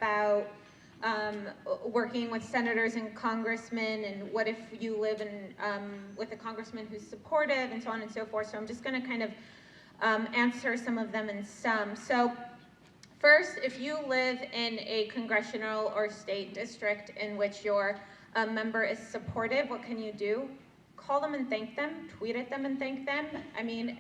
about working with senators and congressmen, and what if you live in with a congressman who's supportive, and so on and so forth. So I'm just going to kind of answer some of them in sum. So first, if you live in a congressional or state district in which your member is supportive, what can you do? Call them and thank them, tweet at them and thank them. I mean,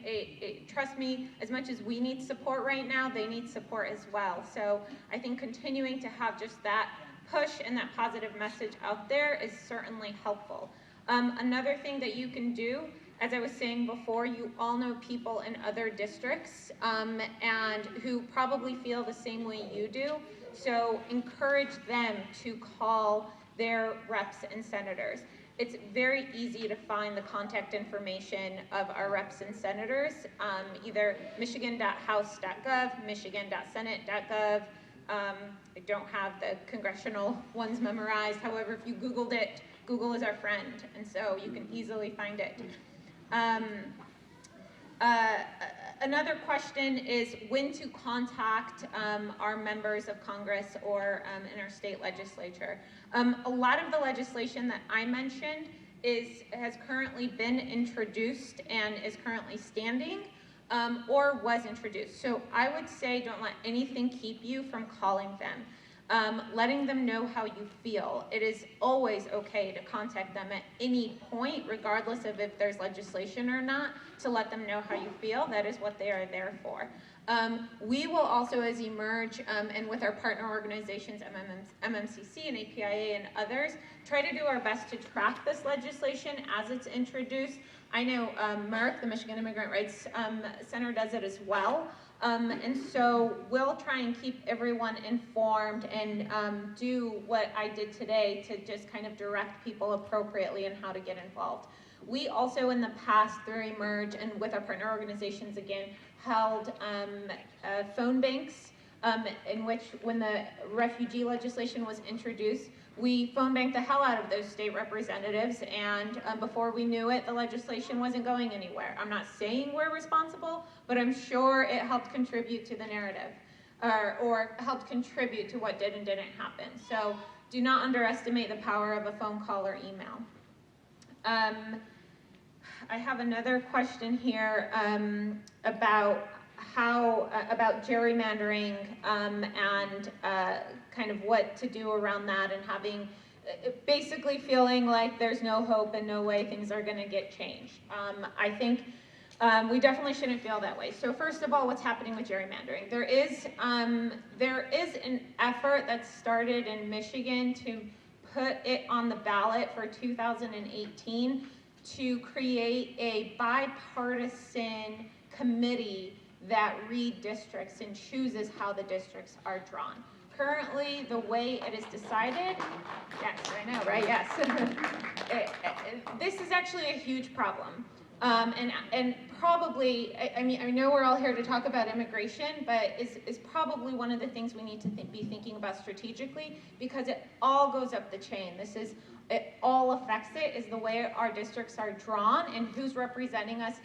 trust me, as much as we need support right now, they need support as well. So I think continuing to have just that push and that positive message out there is certainly helpful. Another thing that you can do, as I was saying before, you all know people in other districts and who probably feel the same way you do. So encourage them to call their reps and senators. It's very easy to find the contact information of our reps and senators, either michigan.house.gov, michigan.senate.gov. I don't have the congressional ones memorized. However, if you Googled it, Google is our friend, and so you can easily find it. Another question is when to contact our members of Congress or in our state legislature. A lot of the legislation that I mentioned has currently been introduced and is currently standing or was introduced. So I would say don't let anything keep you from calling them. Letting them know how you feel. It is always okay to contact them at any point, regardless of if there's legislation or not, to let them know how you feel. That is what they are there for. We will also, as Emerge, and with our partner organizations, MMCC and APIA and others, try to do our best to track this legislation as it's introduced. I know MERC, the Michigan Immigrant Rights Center, does it as well. And so we'll try and keep everyone informed and do what I did today to just kind of direct people appropriately in how to get involved. We also in the past through Emerge and with our partner organizations again held phone banks in which when the refugee legislation was introduced, we phone banked the hell out of those state representatives, and before we knew it, the legislation wasn't going anywhere. I'm not saying we're responsible, but I'm sure it helped contribute to the narrative, or helped contribute to what did and didn't happen. So do not underestimate the power of a phone call or email. I have another question here about about gerrymandering and kind of what to do around that, and having basically feeling like there's no hope and no way things are going to get changed. I think we definitely shouldn't feel that way. So first of all, what's happening with gerrymandering? There is an effort that started in Michigan to put it on the ballot for 2018 to create a bipartisan committee that redistricts and chooses how the districts are drawn. Currently, the way it is decided, yes, I know, right? Yes. This is actually a huge problem. And probably, I mean, I know we're all here to talk about immigration, but is probably one of the things we need to be thinking about strategically, because it all goes up the chain. It all affects it, is the way our districts are drawn and who's representing us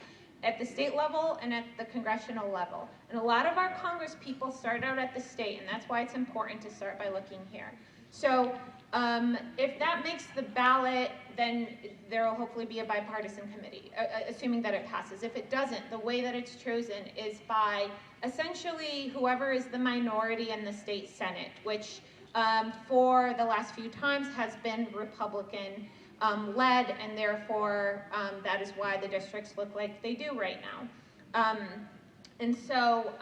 at the state level and at the congressional level. And a lot of our Congress people start out at the state, and that's why it's important to start by looking here. So if that makes the ballot, then there will hopefully be a bipartisan committee, assuming that it passes. If it doesn't, the way that it's chosen is by essentially whoever is the minority in the state Senate, which for the last few times has been Republican led, and therefore that is why the districts look like they do right now. And so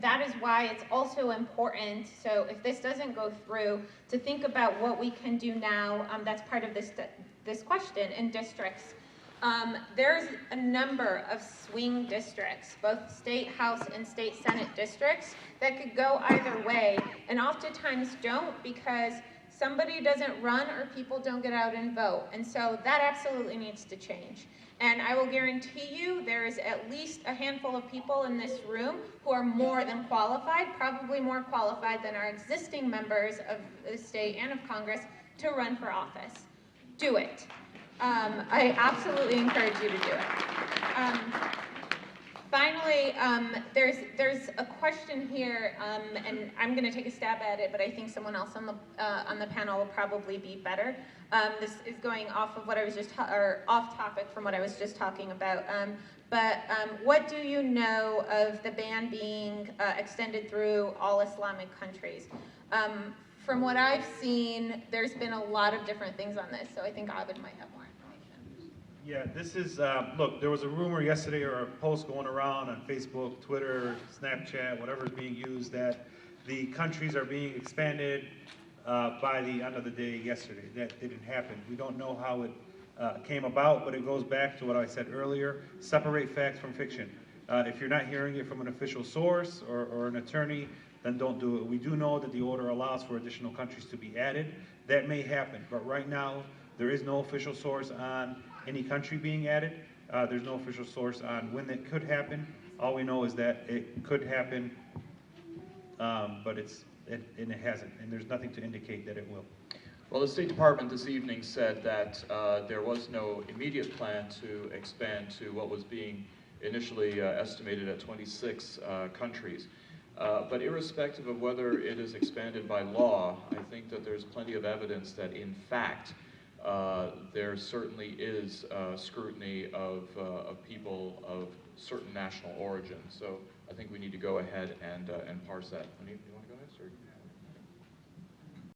that is why it's also important, so if this doesn't go through, to think about what we can do now. That's part of this question in districts. There's a number of swing districts, both state house and state senate districts, that could go either way, and oftentimes don't, because somebody doesn't run or people don't get out and vote. And so that absolutely needs to change. And I will guarantee you there is at least a handful of people in this room who are more than qualified, probably more qualified than our existing members of the state and of Congress, to run for office. Do it. I absolutely encourage you to do it. Finally, there's a question here, and I'm going to take a stab at it, but I think someone else on the panel will probably be better. This is going off of what I was just or off topic from what I was just talking about. What do you know of the ban being extended through all Islamic countries? From what I've seen, there's been a lot of different things on this, so I think Abid might have more information. Yeah, this is, look, there was a rumor yesterday or a post going around on Facebook, Twitter, Snapchat, whatever is being used, that the countries are being expanded by the end of the day yesterday. That didn't happen. We don't know how it came about, but it goes back to what I said earlier, separate facts from fiction. If you're not hearing it from an official source or an attorney, then don't do it. We do know that the order allows for additional countries to be added. That may happen, but right now, there is no official source on any country being added. There's no official source on when that could happen. All we know is that it could happen, but it hasn't, and there's nothing to indicate that it will. Well, the State Department this evening said that there was no immediate plan to expand to what was being initially estimated at 26 countries. But irrespective of whether it is expanded by law, I think that there's plenty of evidence that in fact there certainly is scrutiny of people of certain national origins. So I think we need to go ahead and parse that. You want to go ahead, sir?